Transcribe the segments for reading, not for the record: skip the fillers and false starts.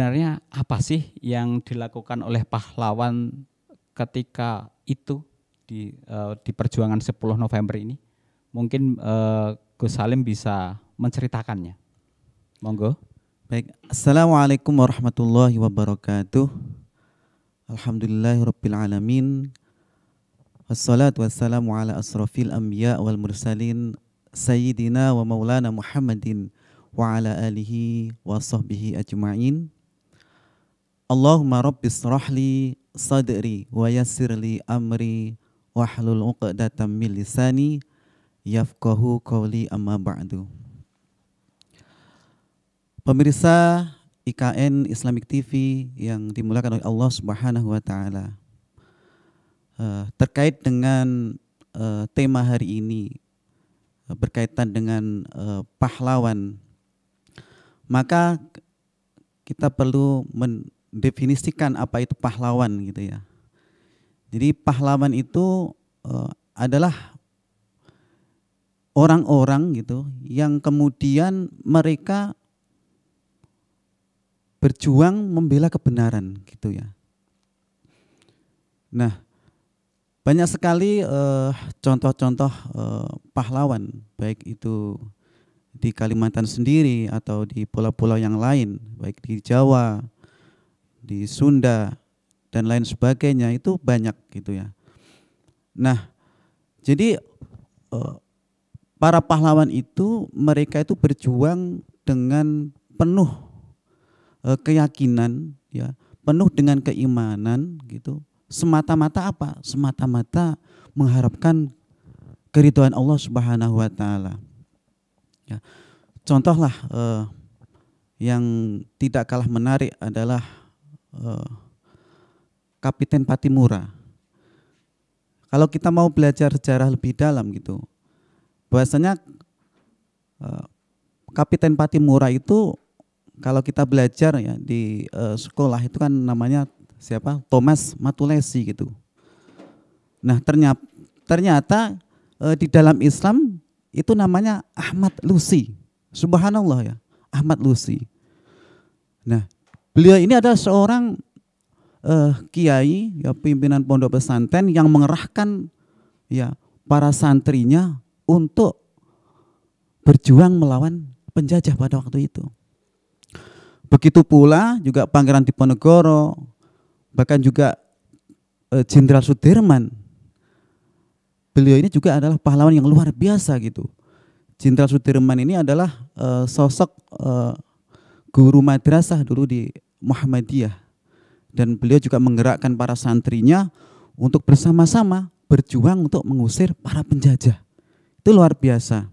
sebenarnya apa sih yang dilakukan oleh pahlawan ketika itu di perjuangan 10 November ini? Mungkin Gus Salim bisa menceritakannya. Monggo. Baik, Assalamualaikum warahmatullahi wabarakatuh. Alhamdulillahirabbil alamin. Wassalatu wassalamu ala asrafil anbiya wal mursalin sayyidina wa maulana Muhammadin wa ala alihi wa sahbihi ajma'in. Allahumma rabbis shrahli sadri wa yassirli amri wahlul 'uqdatam min lisani yafqahu qawli, amma ba'du. Pemirsa IKN Islamic TV yang dimuliakan oleh Allah Subhanahu wa taala. Terkait dengan tema hari ini berkaitan dengan pahlawan, maka kita perlu mendefinisikan apa itu pahlawan gitu ya. Jadi pahlawan itu adalah orang-orang gitu yang kemudian mereka berjuang membela kebenaran gitu ya. Nah, banyak sekali contoh-contoh pahlawan, baik itu di Kalimantan sendiri atau di pulau-pulau yang lain, baik di Jawa, di Sunda dan lain sebagainya, itu banyak gitu ya. Nah, jadi para pahlawan itu mereka itu berjuang dengan penuh keyakinan ya, penuh dengan keimanan gitu. Semata-mata apa? Semata-mata mengharapkan keridhaan Allah Subhanahu wa taala. Ya. Contohlah yang tidak kalah menarik adalah Kapiten Patimura. Kalau kita mau belajar sejarah lebih dalam gitu, bahwasanya Kapiten Patimura itu kalau kita belajar ya di sekolah itu kan namanya siapa? Thomas Matulesi gitu. Nah, ternyata di dalam Islam itu namanya Ahmad Lusi. Subhanallah ya, Ahmad Lusi. Nah, beliau ini adalah seorang kiai ya, pimpinan pondok pesantren yang mengerahkan ya para santrinya untuk berjuang melawan penjajah pada waktu itu. Begitu pula juga Pangeran Diponegoro, bahkan juga Jenderal Sudirman. Beliau ini juga adalah pahlawan yang luar biasa gitu. Jenderal Sudirman ini adalah sosok guru madrasah dulu di Muhammadiyah, dan beliau juga menggerakkan para santrinya untuk bersama-sama berjuang untuk mengusir para penjajah. Itu luar biasa.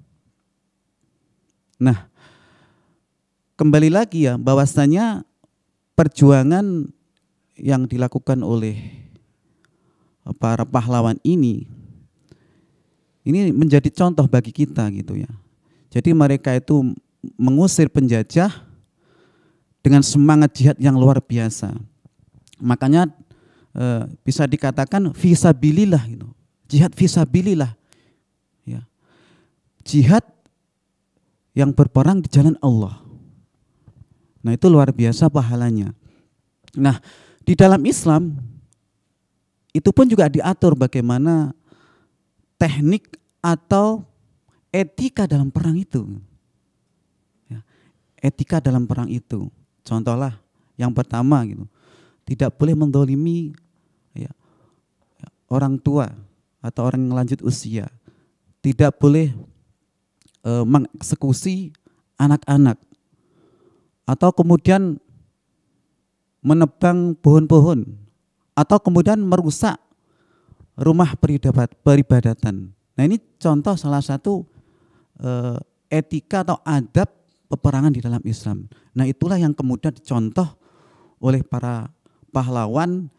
Nah, kembali lagi ya, bahwasanya perjuangan yang dilakukan oleh para pahlawan ini menjadi contoh bagi kita gitu ya. Jadi mereka itu mengusir penjajah dengan semangat jihad yang luar biasa. Makanya bisa dikatakan fisabilillah gitu. Jihad fisabilillah. Ya. Jihad yang berperang di jalan Allah. Nah, itu luar biasa pahalanya. Nah, di dalam Islam itu pun juga diatur bagaimana teknik atau etika dalam perang itu. Ya, etika dalam perang itu. Contohlah yang pertama gitu, tidak boleh mendolimi ya, orang tua atau orang yang lanjut usia. Tidak boleh mengeksekusi anak-anak, atau kemudian menebang pohon-pohon, atau kemudian merusak rumah peribadatan. Nah, ini contoh salah satu etika atau adab peperangan di dalam Islam. Nah, itulah yang kemudian dicontoh oleh para pahlawan,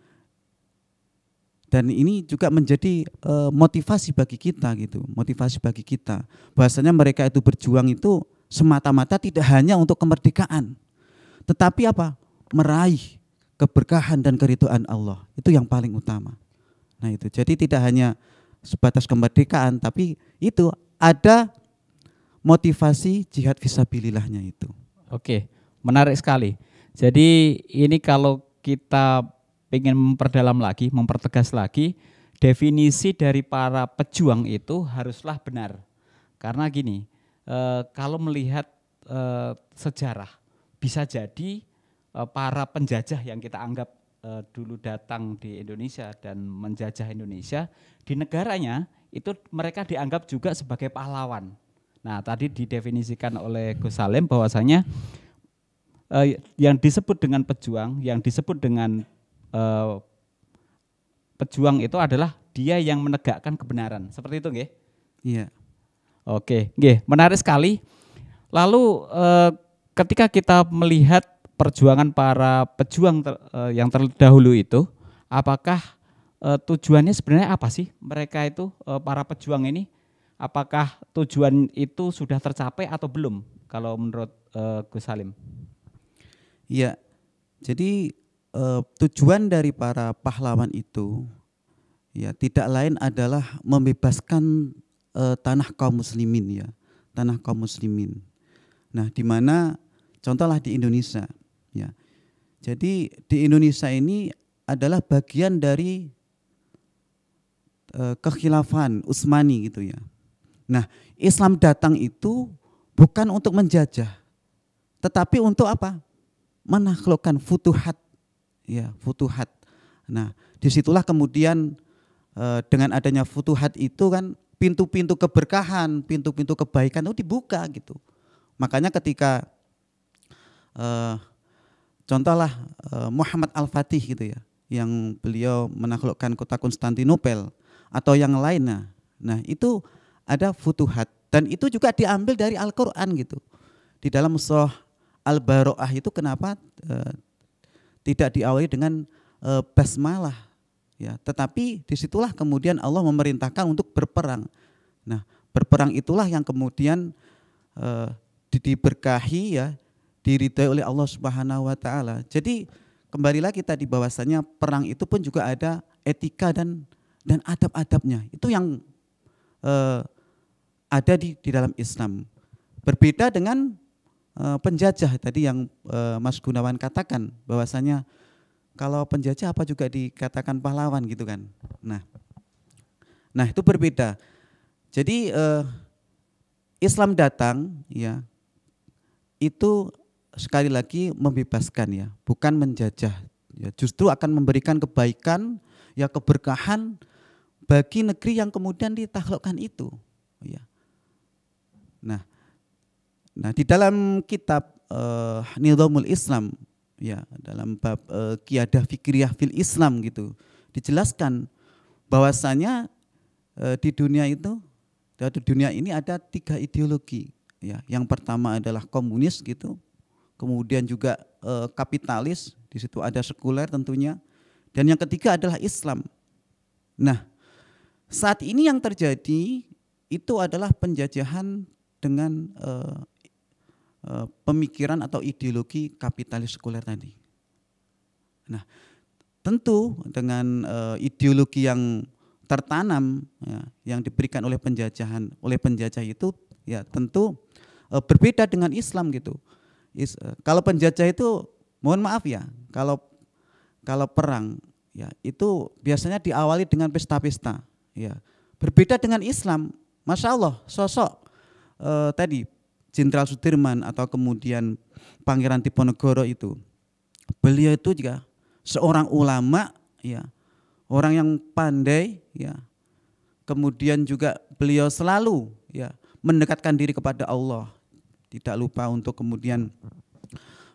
dan ini juga menjadi motivasi bagi kita gitu, motivasi bagi kita. Bahwasanya mereka itu berjuang itu semata-mata tidak hanya untuk kemerdekaan, tetapi apa? Meraih keberkahan dan keridhaan Allah. Itu yang paling utama. Nah, itu. Jadi tidak hanya sebatas kemerdekaan, tapi itu ada motivasi jihad fisabilillahnya itu. Oke, menarik sekali. Jadi ini kalau kita ingin memperdalam lagi, mempertegas lagi, definisi dari para pejuang itu haruslah benar. Karena gini, kalau melihat sejarah, bisa jadi para penjajah yang kita anggap dulu datang di Indonesia dan menjajah Indonesia, di negaranya itu mereka dianggap juga sebagai pahlawan. Nah, tadi didefinisikan oleh Gus Salim bahwasanya yang disebut dengan pejuang, yang disebut dengan pejuang itu adalah dia yang menegakkan kebenaran. Seperti itu, nggih? Iya. Oke, nggih, menarik sekali. Lalu ketika kita melihat perjuangan para pejuang yang terdahulu itu, apakah tujuannya sebenarnya apa sih mereka itu, para pejuang ini? Apakah tujuan itu sudah tercapai atau belum kalau menurut Gus Salim? Iya, jadi tujuan dari para pahlawan itu ya tidak lain adalah membebaskan tanah kaum muslimin ya, tanah kaum muslimin. Nah, di mana contohlah di Indonesia ya. Jadi di Indonesia ini adalah bagian dari kekhilafan Utsmani gitu ya. Nah, Islam datang itu bukan untuk menjajah, tetapi untuk apa? Menaklukkan futuhat, ya futuhat. Nah, disitulah kemudian dengan adanya futuhat itu kan pintu-pintu keberkahan, pintu-pintu kebaikan itu dibuka gitu. Makanya ketika contohlah Muhammad Al-Fatih gitu ya, yang beliau menaklukkan kota Konstantinopel atau yang lainnya. Nah, itu ada futuhat dan itu juga diambil dari Al-Qur'an gitu. Di dalam surah Al-Baro'ah itu kenapa tidak diawali dengan basmalah ya, tetapi disitulah kemudian Allah memerintahkan untuk berperang. Nah, berperang itulah yang kemudian diberkahi ya, diridhai oleh Allah Subhanahu wa taala. Jadi kembalilah kita di bahwasanya perang itu pun juga ada etika dan adab-adabnya. Itu yang ada di dalam Islam. Berbeda dengan penjajah tadi yang Mas Gunawan katakan bahwasanya kalau penjajah apa juga dikatakan pahlawan gitu kan. Nah itu berbeda. Jadi Islam datang ya itu sekali lagi membebaskan ya, bukan menjajah. Ya, justru akan memberikan kebaikan ya, keberkahan bagi negeri yang kemudian ditaklukkan itu. Ya. Nah di dalam kitab Nizamul Islam ya, dalam bab Qiyadah Fikriyah fil Islam gitu, dijelaskan bahwasanya di dunia ini ada 3 ideologi ya. Yang pertama adalah komunis gitu, kemudian juga kapitalis, di situ ada sekuler tentunya, dan yang ketiga adalah Islam. Nah, saat ini yang terjadi itu adalah penjajahan dengan pemikiran atau ideologi kapitalis sekuler tadi. Nah, tentu dengan ideologi yang tertanam ya, yang diberikan oleh penjajah itu ya tentu berbeda dengan Islam gitu. Kalau penjajah itu mohon maaf ya, kalau perang ya itu biasanya diawali dengan pesta-pesta ya. Berbeda dengan Islam, Masya Allah sosok tadi Jenderal Sudirman atau kemudian Pangeran Diponegoro itu, beliau itu juga seorang ulama ya, orang yang pandai ya, kemudian juga beliau selalu ya mendekatkan diri kepada Allah, tidak lupa untuk kemudian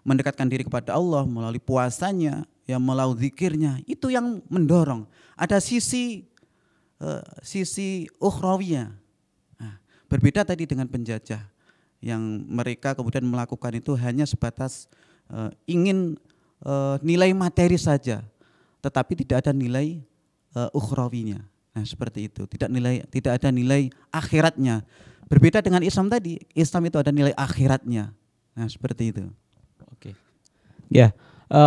mendekatkan diri kepada Allah melalui puasanya ya, melalui zikirnya, itu yang mendorong. Ada sisi ukhrawiyah. Nah, berbeda tadi dengan penjajah yang mereka kemudian melakukan itu hanya sebatas ingin nilai materi saja, tetapi tidak ada nilai ukhrawinya. Nah, seperti itu, tidak ada nilai akhiratnya. Berbeda dengan Islam tadi, Islam itu ada nilai akhiratnya. Nah, seperti itu. Oke. Ya,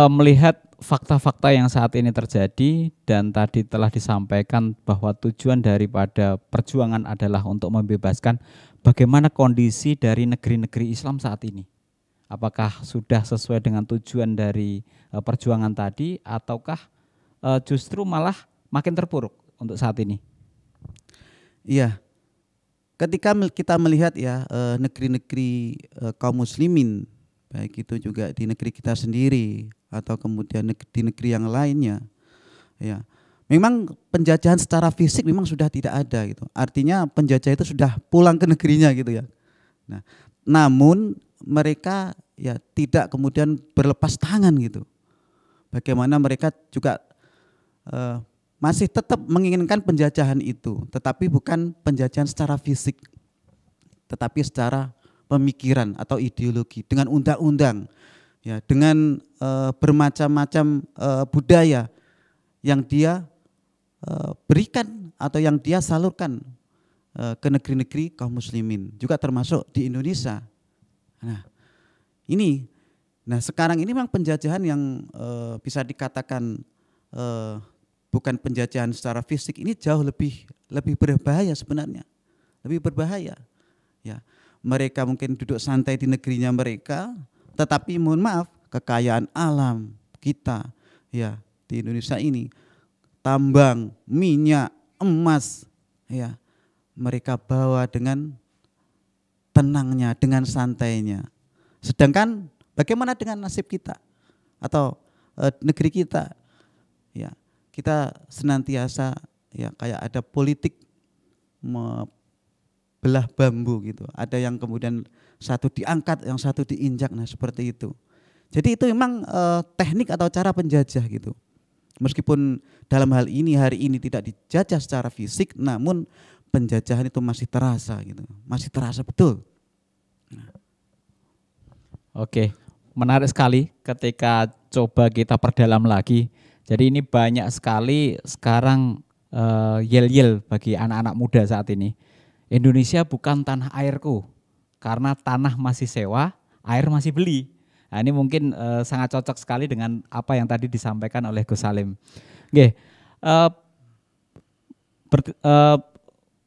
melihat fakta-fakta yang saat ini terjadi dan tadi telah disampaikan bahwa tujuan daripada perjuangan adalah untuk membebaskan, bagaimana kondisi dari negeri-negeri Islam saat ini. Apakah sudah sesuai dengan tujuan dari perjuangan tadi, ataukah justru malah makin terpuruk untuk saat ini? Iya, ketika kita melihat ya negeri-negeri kaum muslimin, baik itu juga di negeri kita sendiri atau kemudian di negeri yang lainnya, ya memang penjajahan secara fisik memang sudah tidak ada gitu. Artinya penjajah itu sudah pulang ke negerinya gitu ya. Nah, namun mereka ya tidak kemudian berlepas tangan gitu. Bagaimana mereka juga masih tetap menginginkan penjajahan itu, tetapi bukan penjajahan secara fisik, tetapi secara pemikiran atau ideologi, dengan undang-undang, ya, dengan bermacam-macam budaya yang dia berikan atau yang dia salurkan ke negeri-negeri kaum muslimin, juga termasuk di Indonesia. Nah, sekarang ini memang penjajahan yang bisa dikatakan bukan penjajahan secara fisik, ini jauh lebih berbahaya sebenarnya, lebih berbahaya. Ya, mereka mungkin duduk santai di negerinya mereka, tetapi mohon maaf, kekayaan alam kita ya di Indonesia ini, tambang, minyak, emas, ya mereka bawa dengan tenangnya, dengan santainya. Sedangkan bagaimana dengan nasib kita atau negeri kita? Ya, kita senantiasa ya kayak ada politik belah bambu gitu. Ada yang kemudian satu diangkat, yang satu diinjak, nah seperti itu. Jadi itu memang teknik atau cara penjajah gitu. Meskipun dalam hal ini hari ini tidak dijajah secara fisik, namun penjajahan itu masih terasa gitu, masih terasa betul. Oke, menarik sekali ketika coba kita perdalam lagi. Jadi ini banyak sekali sekarang yel-yel bagi anak-anak muda saat ini. Indonesia bukan tanah airku, karena tanah masih sewa, air masih beli. Nah, ini mungkin sangat cocok sekali dengan apa yang tadi disampaikan oleh Gus Salim. Oke,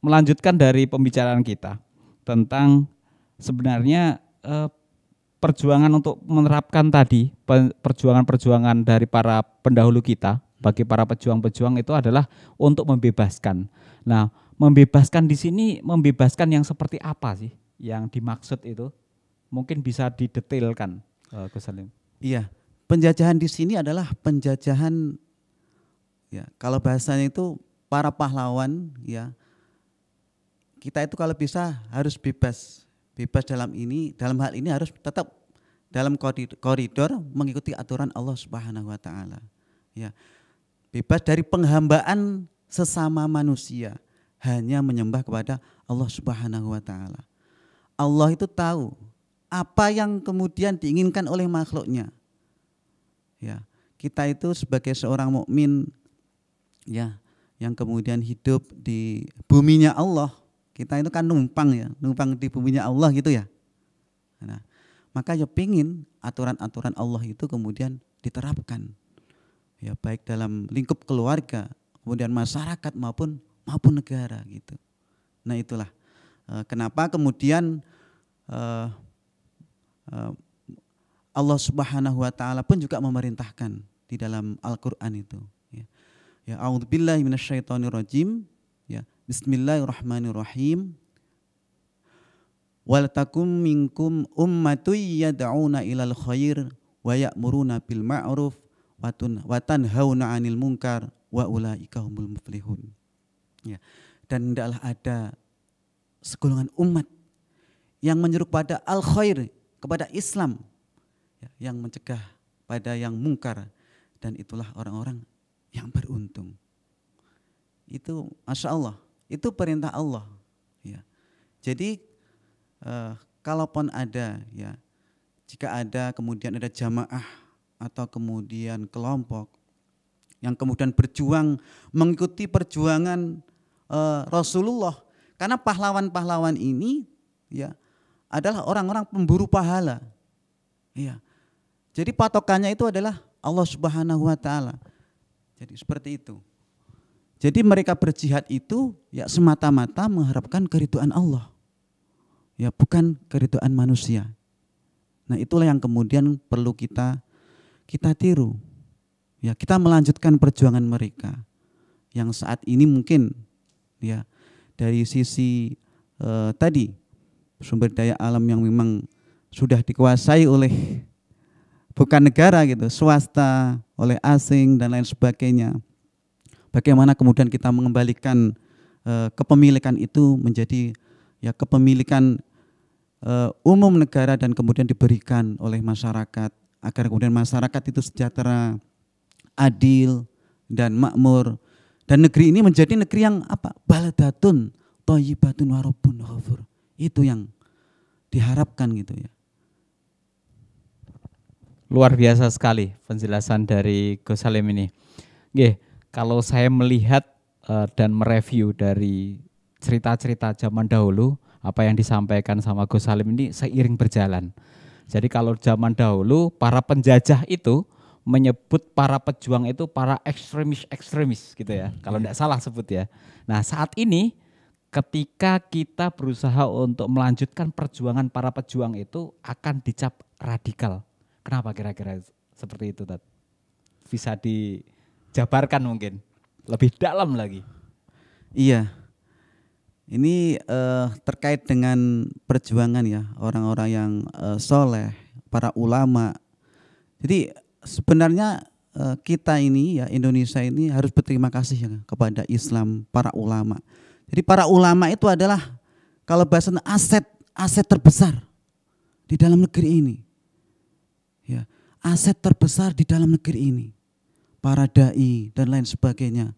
melanjutkan dari pembicaraan kita tentang sebenarnya perjuangan untuk menerapkan tadi, perjuangan-perjuangan dari para pendahulu kita, bagi para pejuang-pejuang itu adalah untuk membebaskan. Nah, membebaskan di sini, membebaskan yang seperti apa sih yang dimaksud itu? Mungkin bisa didetailkan, Gus Salim. Iya, penjajahan di sini adalah penjajahan, ya kalau bahasanya itu para pahlawan, ya kita itu kalau bisa harus bebas dalam hal ini harus tetap dalam koridor mengikuti aturan Allah Subhanahu wa taala. Ya. Bebas dari penghambaan sesama manusia, hanya menyembah kepada Allah Subhanahu wa taala. Allah itu tahu apa yang kemudian diinginkan oleh makhluknya. Ya, kita itu sebagai seorang mukmin ya yang kemudian hidup di buminya Allah, kita itu kan numpang di buminya Allah gitu ya. Nah, maka ya pingin aturan-aturan Allah itu kemudian diterapkan, ya baik dalam lingkup keluarga, kemudian masyarakat maupun negara gitu. Nah itulah kenapa kemudian Allah Subhanahu wa taala pun juga memerintahkan di dalam Al-Qur'an itu. Ya, a'udzubillahi minasyaitonirrajim. Ya, bismillahirrahmanirrahim. Wal takum minkum ummatun yad'una ilal khair wa ya'muruna bil ma'ruf wa tanhauna 'anil munkar wa ulaika humul muflihun. Ya, dan hendaklah ada segolongan umat yang menyeru pada al khair, kepada Islam, ya, yang mencegah pada yang mungkar, dan itulah orang-orang yang beruntung. Itu Masya Allah, itu perintah Allah. Ya. Jadi kalaupun ada, ya, jika ada kemudian ada jamaah atau kemudian kelompok yang kemudian berjuang mengikuti perjuangan Rasulullah, karena pahlawan-pahlawan ini ya adalah orang-orang pemburu pahala. Ya. Jadi patokannya itu adalah Allah Subhanahu wa taala. Jadi seperti itu. Jadi mereka berjihad itu ya semata-mata mengharapkan keridhaan Allah. Ya bukan keridhaan manusia. Nah, itulah yang kemudian perlu kita tiru. Ya, kita melanjutkan perjuangan mereka yang saat ini mungkin ya dari sisi tadi sumber daya alam yang memang sudah dikuasai oleh bukan negara gitu, swasta, oleh asing dan lain sebagainya. Bagaimana kemudian kita mengembalikan kepemilikan itu menjadi ya kepemilikan umum negara dan kemudian diberikan oleh masyarakat agar kemudian masyarakat itu sejahtera, adil dan makmur, dan negeri ini menjadi negeri yang apa? Baldatun thayyibatun wa rabbun ghafur. Itu yang diharapkan gitu ya. Luar biasa sekali penjelasan dari Gus Salim ini. Nggih, kalau saya melihat dan mereview dari cerita-cerita zaman dahulu, apa yang disampaikan sama Gus Salim ini seiring berjalan. Jadi kalau zaman dahulu para penjajah itu menyebut para pejuang itu para ekstremis gitu ya, kalau tidak salah sebut ya. Nah saat ini ketika kita berusaha untuk melanjutkan perjuangan para pejuang itu akan dicap radikal. Kenapa kira-kira seperti itu, Tat? Bisa dijabarkan mungkin lebih dalam lagi. Iya, ini terkait dengan perjuangan ya orang-orang yang soleh, para ulama. Jadi sebenarnya kita ini ya Indonesia ini harus berterima kasih ya kepada Islam, para ulama. Jadi para ulama itu adalah kalau bahasa aset terbesar di dalam negeri ini. Ya, aset terbesar di dalam negeri ini. Para dai dan lain sebagainya.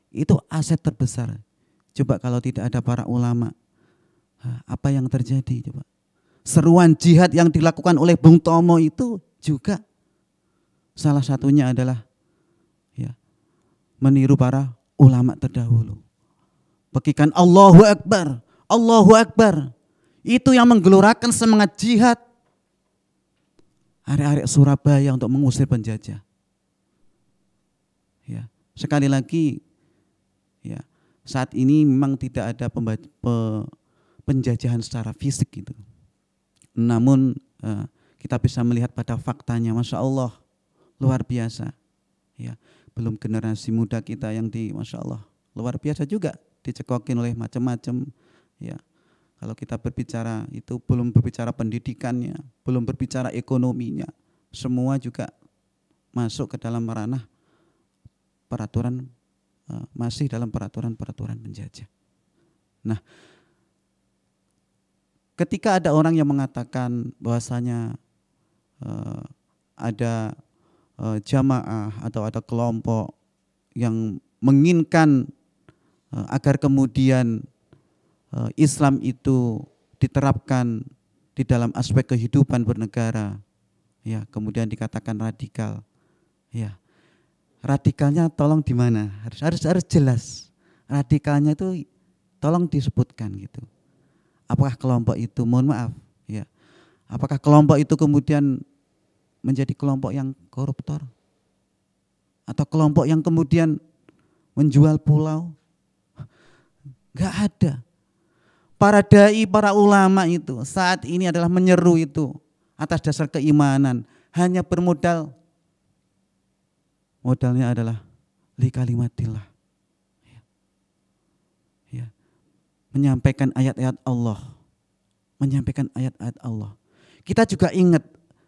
Itu aset terbesar. Coba kalau tidak ada para ulama, apa yang terjadi coba? Seruan jihad yang dilakukan oleh Bung Tomo itu juga salah satunya adalah ya meniru para ulama terdahulu. Pekikan Allahu Akbar, Allahu Akbar. Itu yang menggelorakan semangat jihad arek-arek Surabaya untuk mengusir penjajah. Ya, sekali lagi ya, saat ini memang tidak ada penjajahan secara fisik gitu. Namun kita bisa melihat pada faktanya, Masya Allah, luar biasa. Ya, belum generasi muda kita yang Masya Allah, luar biasa juga dicekokin oleh macam-macam. Ya, kalau kita berbicara itu belum berbicara pendidikannya, belum berbicara ekonominya, semua juga masuk ke dalam ranah peraturan, masih dalam peraturan penjajah. Nah, ketika ada orang yang mengatakan bahwasanya ada jamaah atau ada kelompok yang menginginkan agar kemudian Islam itu diterapkan di dalam aspek kehidupan bernegara, ya kemudian dikatakan radikal, ya radikalnya tolong di mana? Harus jelas. Radikalnya itu tolong disebutkan gitu. Apakah kelompok itu, mohon maaf, ya, apakah kelompok itu kemudian menjadi kelompok yang koruptor, atau kelompok yang kemudian menjual pulau? Enggak ada. Para dai, para ulama itu saat ini adalah menyeru itu atas dasar keimanan, hanya modalnya adalah li kalimatillah. Ya. Menyampaikan ayat-ayat Allah. Menyampaikan ayat-ayat Allah. Kita juga ingat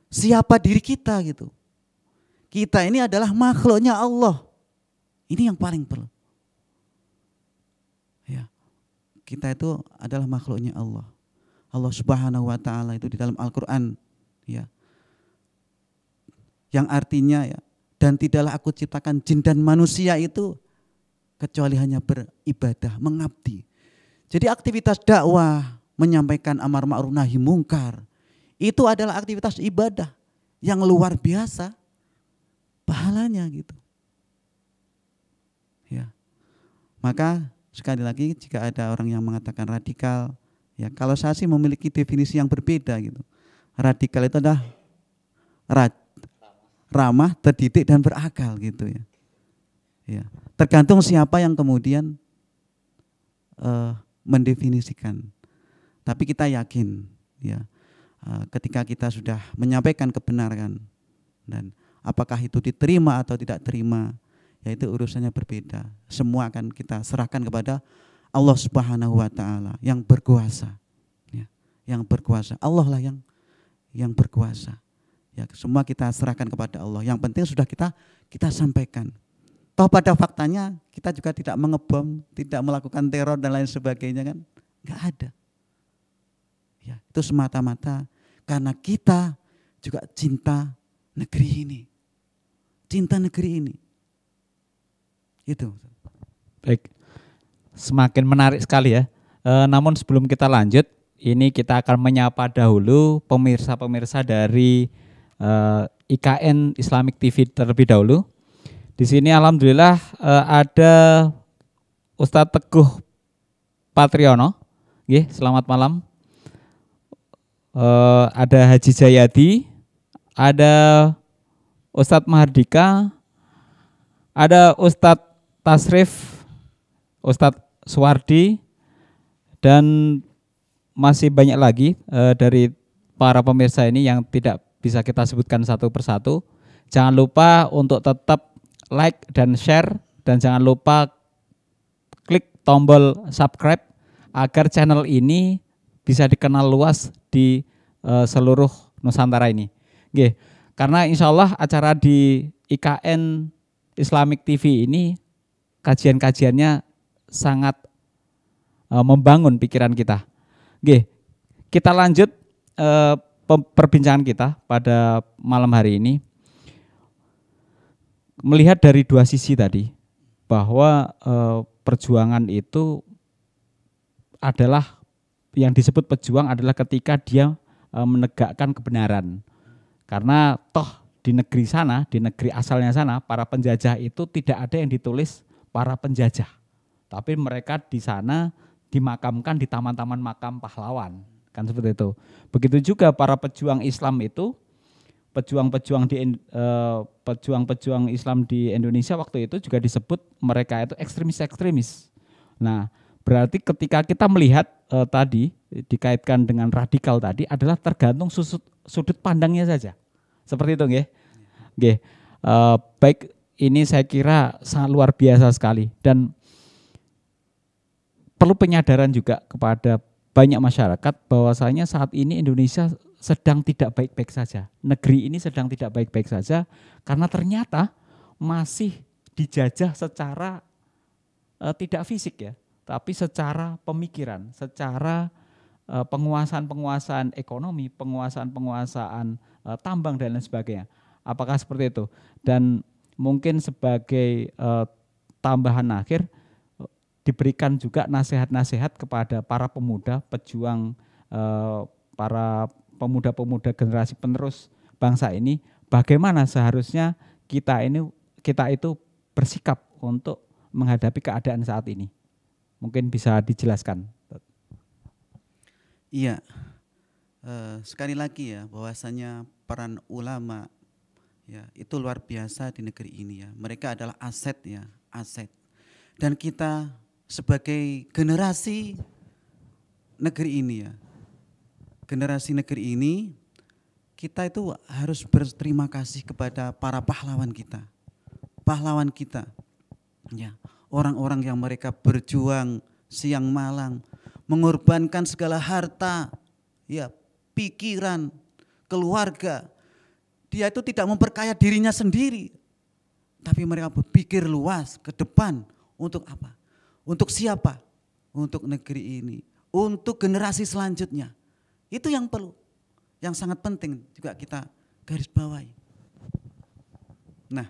siapa diri kita gitu. Kita ini adalah makhluknya Allah. Ini yang paling perlu. Ya. Kita itu adalah makhluknya Allah. Allah Subhanahu wa taala itu di dalam Al-Qur'an ya. Yang artinya ya, dan tidaklah aku ciptakan jin dan manusia itu kecuali hanya beribadah, mengabdi. Jadi aktivitas dakwah, menyampaikan amar ma'ruf nahi mungkar, itu adalah aktivitas ibadah yang luar biasa pahalanya gitu. Ya. Maka sekali lagi jika ada orang yang mengatakan radikal, ya kalau saya sih memiliki definisi yang berbeda gitu. Radikal itu adalah ramah, terdidik dan berakal gitu ya. Ya, tergantung siapa yang kemudian mendefinisikan. Tapi kita yakin ya ketika kita sudah menyampaikan kebenaran dan apakah itu diterima atau tidak terima, ya itu urusannya berbeda. Semua akan kita serahkan kepada Allah Subhanahu wa taala yang berkuasa. Ya, yang berkuasa. Allah lah yang berkuasa. Ya, semua kita serahkan kepada Allah. Yang penting sudah kita sampaikan. Toh pada faktanya kita juga tidak mengebom, tidak melakukan teror dan lain sebagainya kan? Enggak ada. Ya, itu semata-mata karena kita juga cinta negeri ini. Cinta negeri ini. Itu. Baik. Semakin menarik sekali ya. Namun sebelum kita lanjut, ini kita akan menyapa dahulu pemirsa-pemirsa dari IKN Islamic TV terlebih dahulu. Di sini alhamdulillah ada Ustadz Teguh Patriono. Nggih, selamat malam. Ada Haji Jayadi, ada Ustadz Mahardika, ada Ustadz Tasrif, Ustadz Suwardi, dan masih banyak lagi dari para pemirsa ini yang tidak bisa kita sebutkan satu persatu. Jangan lupa untuk tetap like dan share, dan jangan lupa klik tombol subscribe agar channel ini bisa dikenal luas di seluruh Nusantara ini. Oke, karena insya Allah acara di IKN Islamic TV ini kajian-kajiannya sangat membangun pikiran kita. Oke, kita lanjut perbincangan kita pada malam hari ini. Melihat dari dua sisi tadi, bahwa perjuangan itu adalah yang disebut pejuang adalah ketika dia menegakkan kebenaran. Karena toh di negeri sana, di negeri asalnya sana, para penjajah itu tidak ada yang ditulis para penjajah. Tapi mereka di sana dimakamkan di taman-taman makam pahlawan. Kan seperti itu. Begitu juga para pejuang Islam itu, pejuang Islam di Indonesia waktu itu juga disebut mereka itu ekstremis-ekstremis. Nah, berarti ketika kita melihat tadi dikaitkan dengan radikal tadi adalah tergantung sudut pandangnya saja. Seperti itu nggih. Nggih. Baik, ini saya kira sangat luar biasa sekali dan perlu penyadaran juga kepada banyak masyarakat bahwasanya saat ini Indonesia sedang tidak baik-baik saja. Negeri ini sedang tidak baik-baik saja karena ternyata masih dijajah secara tidak fisik ya, tapi secara pemikiran, secara penguasaan ekonomi, penguasaan tambang dan lain sebagainya. Apakah seperti itu? Dan mungkin sebagai tambahan akhir diberikan juga nasihat-nasihat kepada para pemuda, pejuang, para pemuda-pemuda generasi penerus bangsa ini, bagaimana seharusnya kita itu bersikap untuk menghadapi keadaan saat ini. Mungkin bisa dijelaskan. Iya, sekali lagi ya bahwasanya peran ulama ya itu luar biasa di negeri ini ya. Mereka adalah aset ya, aset. Dan kita sebagai generasi negeri ini ya, generasi negeri ini kita itu harus berterima kasih kepada para pahlawan kita ya, orang-orang yang mereka berjuang siang malam, mengorbankan segala harta ya, pikiran, keluarga. Dia itu tidak memperkaya dirinya sendiri, tapi mereka berpikir luas ke depan. Untuk apa? Untuk siapa? Untuk negeri ini, untuk generasi selanjutnya. Itu yang perlu, yang sangat penting juga kita garis bawahi. Nah,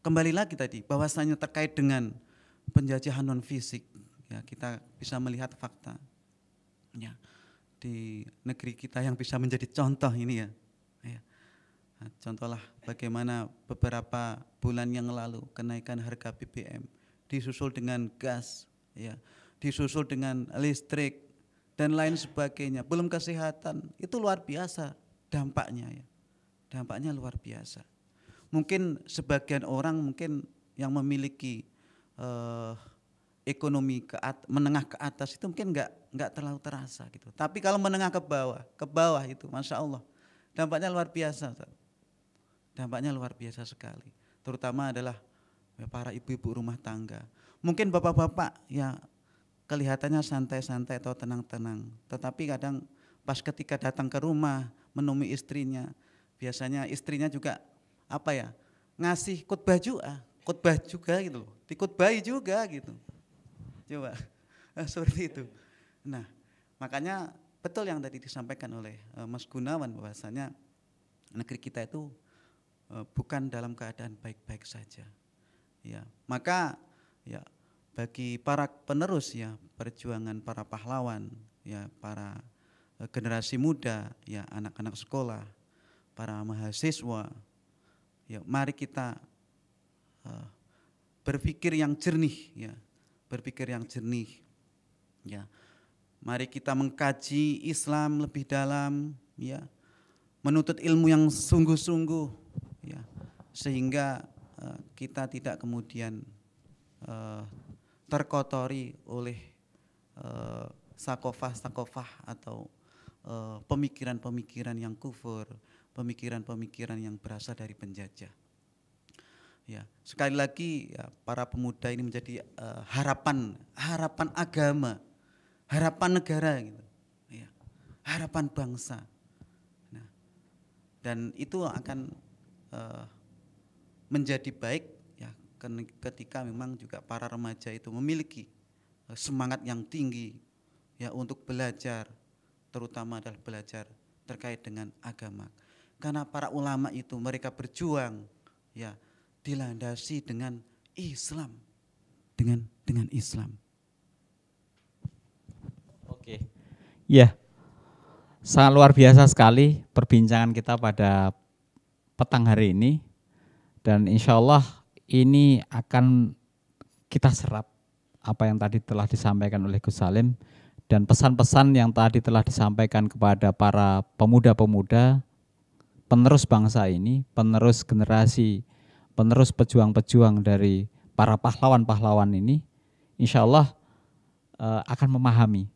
kembali lagi tadi bahwasanya terkait dengan penjajahan non fisik, ya kita bisa melihat fakta. Ya, di negeri kita yang bisa menjadi contoh ini ya. Nah, contohlah bagaimana beberapa bulan yang lalu kenaikan harga BBM, disusul dengan gas, ya, disusul dengan listrik dan lain sebagainya. Belum kesehatan, itu luar biasa dampaknya ya. Dampaknya luar biasa. Mungkin sebagian orang mungkin yang memiliki ekonomi menengah ke atas itu mungkin nggak terlalu terasa gitu. Tapi kalau menengah ke bawah itu, masya Allah, dampaknya luar biasa, Ustaz. Dampaknya luar biasa sekali. Terutama adalah para ibu-ibu rumah tangga. Mungkin bapak-bapak ya kelihatannya santai-santai atau tenang-tenang, tetapi kadang pas ketika datang ke rumah menemui istrinya, biasanya istrinya juga apa ya, ngasih khotbah juga gitu loh, dikhotbahi juga gitu. Coba seperti itu. Nah, makanya betul yang tadi disampaikan oleh Mas Gunawan bahwasanya negeri kita itu bukan dalam keadaan baik-baik saja. Ya, maka ya bagi para penerus ya perjuangan para pahlawan, ya para generasi muda, ya anak-anak sekolah, para mahasiswa, ya mari kita berpikir yang jernih, ya berpikir yang jernih, ya mari kita mengkaji Islam lebih dalam, ya menuntut ilmu yang sungguh-sungguh, ya sehingga kita tidak kemudian terkotori oleh sakofah atau pemikiran-pemikiran yang kufur, pemikiran-pemikiran yang berasal dari penjajah. Ya, sekali lagi ya, para pemuda ini menjadi harapan agama, harapan negara gitu. Ya, harapan bangsa. Nah, dan itu akan menjadi baik ya ketika memang juga para remaja itu memiliki semangat yang tinggi ya untuk belajar, terutama adalah belajar terkait dengan agama. Karena para ulama itu mereka berjuang ya dilandasi dengan Islam, dengan Islam. Oke, ya sangat luar biasa sekali perbincangan kita pada petang hari ini, dan insya Allah ini akan kita serap apa yang tadi telah disampaikan oleh Gus Salim dan pesan-pesan yang tadi telah disampaikan kepada para pemuda-pemuda penerus bangsa ini, penerus generasi, penerus pejuang-pejuang dari para pahlawan-pahlawan ini, insya Allah akan memahami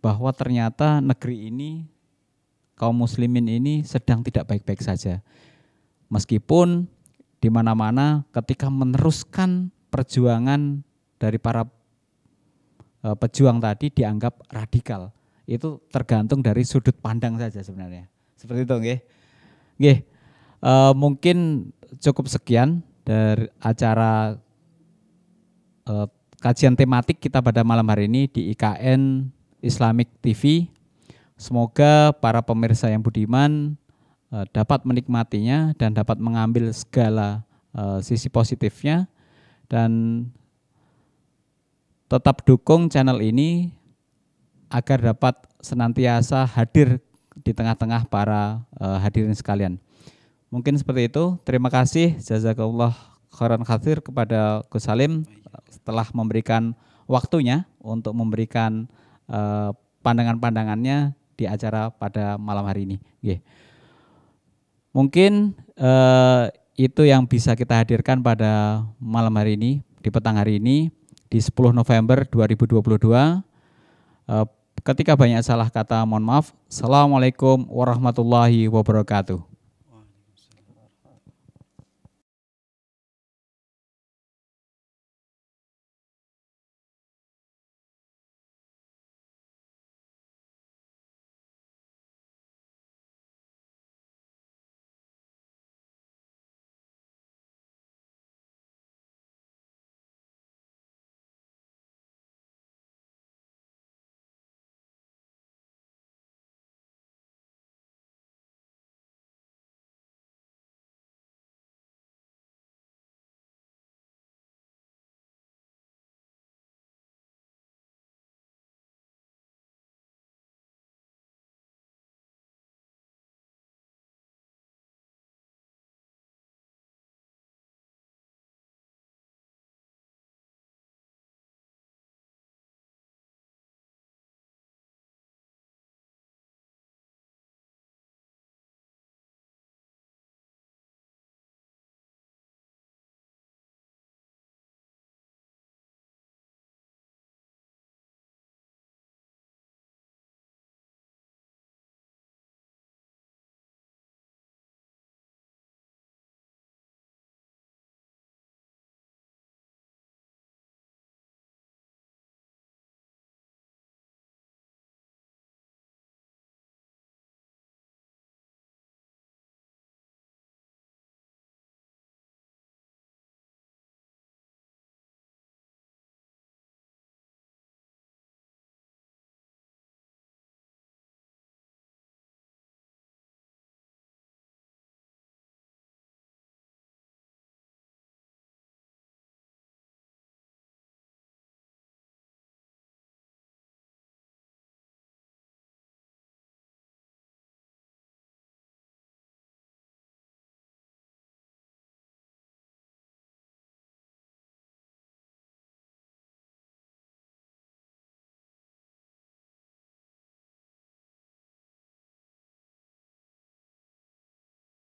bahwa ternyata negeri ini, kaum muslimin ini sedang tidak baik-baik saja. Meskipun di mana-mana ketika meneruskan perjuangan dari para pejuang tadi dianggap radikal, itu tergantung dari sudut pandang saja sebenarnya. Seperti itu, nggih. Nggih. Mungkin cukup sekian dari acara kajian tematik kita pada malam hari ini di IKN Islamic TV. Semoga para pemirsa yang budiman dapat menikmatinya dan dapat mengambil segala sisi positifnya, dan tetap dukung channel ini agar dapat senantiasa hadir di tengah-tengah para hadirin sekalian. Mungkin seperti itu. Terima kasih, jazakallah khairan katsir kepada Gus Salim setelah memberikan waktunya untuk memberikan pandangan-pandangannya di acara pada malam hari ini. Mungkin itu yang bisa kita hadirkan pada malam hari ini, di petang hari ini, di 10 November 2022. Ketika banyak salah kata, mohon maaf. Assalamualaikum warahmatullahi wabarakatuh.